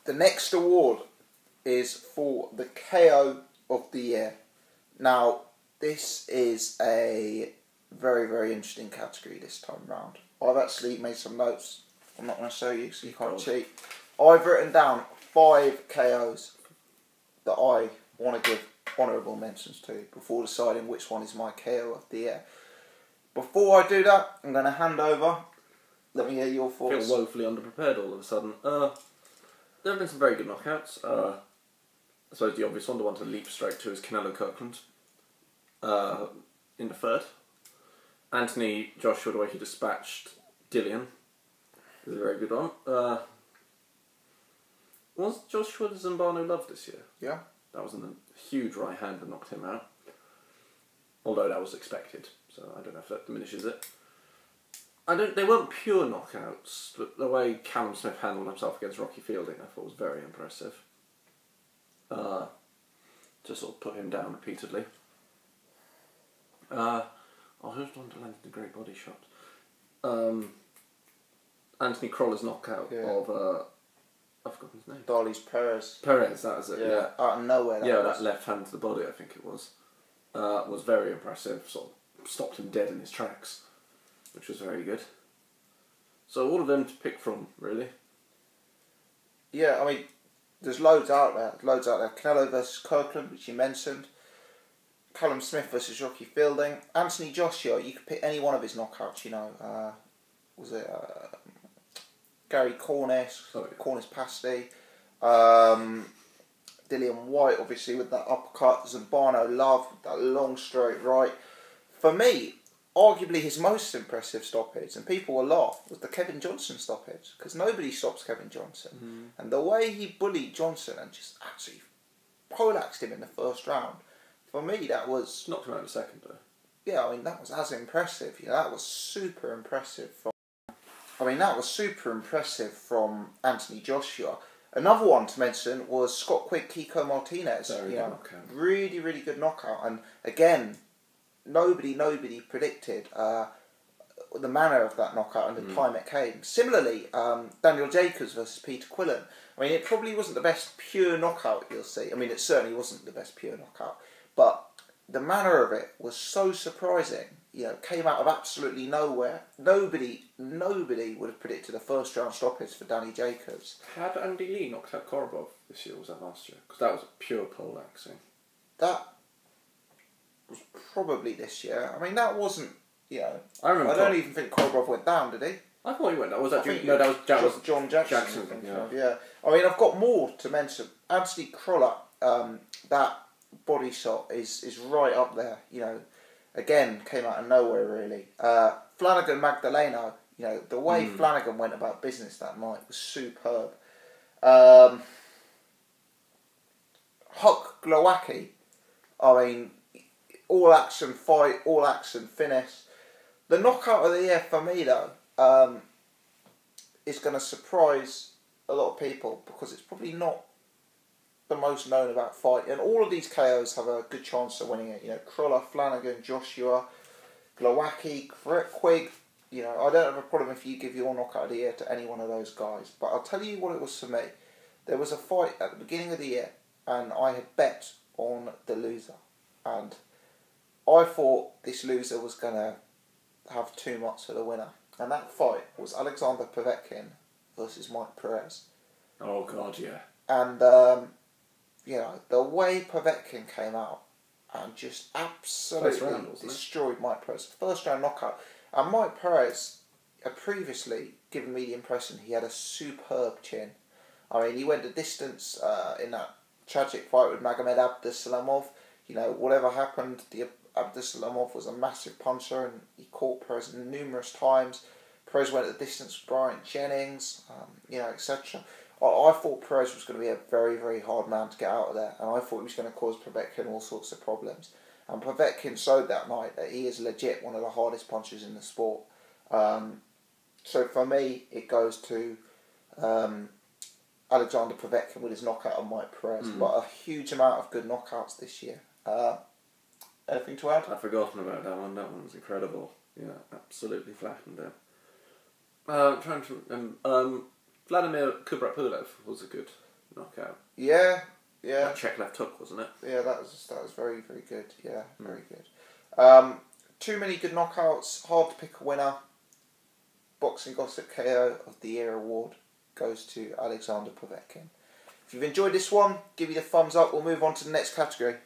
The next award is for the KO of the year. Now, this is a very, very interesting category this time round. I've actually made some notes. I'm not going to show you, so you can't cheat. I've written down 5 KOs that I want to give honourable mentions to before deciding which one is my KO of the year. Before I do that, I'm going to hand over. Let me hear your thoughts. I feel woefully underprepared all of a sudden. There have been some very good knockouts. I suppose the obvious one, the one to leap straight to, is Canelo Kirkland in the third. Anthony Joshua, the way he dispatched Dillian, is a very good one. Was Joshua the Zambano Love this year? Yeah. That was a huge right hand that knocked him out. Although that was expected, so I don't know if that diminishes it. They weren't pure knockouts, but the way Callum Smith handled himself against Rocky Fielding I thought was very impressive. Just sort of put him down repeatedly. Who's the one that landed the great body shot? Anthony Croller's knockout of... I've forgotten his name. Darley's Perez. Perez, that was it, yeah. Out of nowhere, that left hand to the body, I think it was. Was very impressive. Sort of stopped him dead in his tracks, which was very good. So all of them to pick from, really. Yeah, I mean, there's loads out there. Canelo versus Kirkland, which you mentioned. Callum Smith versus Rocky Fielding. Anthony Joshua, you could pick any one of his knockouts, you know. Was it Gary Cornish, Cornish Pasty, Dillian White, obviously, with that uppercut, Zambano Love, that long straight right. For me, arguably his most impressive stoppage, and people will laugh, was the Kevin Johnson stoppage, because nobody stops Kevin Johnson. And the way he bullied Johnson and just actually poleaxed him in the first round, for me that was... Knocked him out in the second, though. Yeah, I mean, that was as impressive. That was super impressive from Anthony Joshua. Another one to mention was Scott Quigg, Kiko Martinez. Really, really good knockout. And again, nobody predicted the manner of that knockout and the time it came. Similarly, Daniel Jacobs versus Peter Quillen. I mean, it probably wasn't the best pure knockout you'll see. I mean, it certainly wasn't the best pure knockout. But the manner of it was so surprising. Came out of absolutely nowhere. Nobody would have predicted a first round stoppage for Danny Jacobs. Had Andy Lee knocked out Korobov this year, or was that last year? Because that was pure poleaxing. That was probably this year. I mean, that wasn't, I remember. I don't even think Korobov went down, did he? I thought he went down. Was that that was John Jackson. Yeah. I mean, I've got more to mention. Anthony Croller, that body shot is right up there, Again, came out of nowhere, really. Flanagan Magdaleno, the way Flanagan went about business that night was superb. Huck Glowacki, I mean, all action fight, all action finish. The knockout of the year for me, though, is going to surprise a lot of people because it's probably not the most known about fight, and all of these KOs have a good chance of winning it. Cruller, Flanagan, Joshua, Glowacki, Quigg. I don't have a problem if you give your knockout of the year to any one of those guys, but I'll tell you what it was for me. There was a fight at the beginning of the year, and I had bet on the loser, and I thought this loser was going to have too much for the winner, and that fight was Alexander Povetkin versus Mike Perez. Oh God, yeah. And the way Povetkin came out and just absolutely destroyed Mike Perez. First round knockout. And Mike Perez had previously given me the impression he had a superb chin. I mean, he went the distance in that tragic fight with Magomed Abdusalamov. Whatever happened, Abdusalamov was a massive puncher and he caught Perez numerous times. Perez went the distance with Bryant Jennings, etc. I thought Perez was going to be a very, very hard man to get out of there, and I thought he was going to cause Povetkin all sorts of problems. And Povetkin showed that night that he is legit one of the hardest punchers in the sport. So for me, it goes to Alexander Povetkin with his knockout on Mike Perez. But a huge amount of good knockouts this year. Anything to add? I'd forgotten about that one. That one was incredible. Yeah, absolutely flattened him. Trying to Vladimir Kubrapulev was a good knockout. Yeah, yeah. That check left hook, wasn't it? Yeah, that was very, very good. Yeah, very good. Too many good knockouts. Hard to pick a winner. Boxing Gossip KO of the Year award goes to Alexander Povetkin. If you've enjoyed this one, give me the thumbs up. We'll move on to the next category.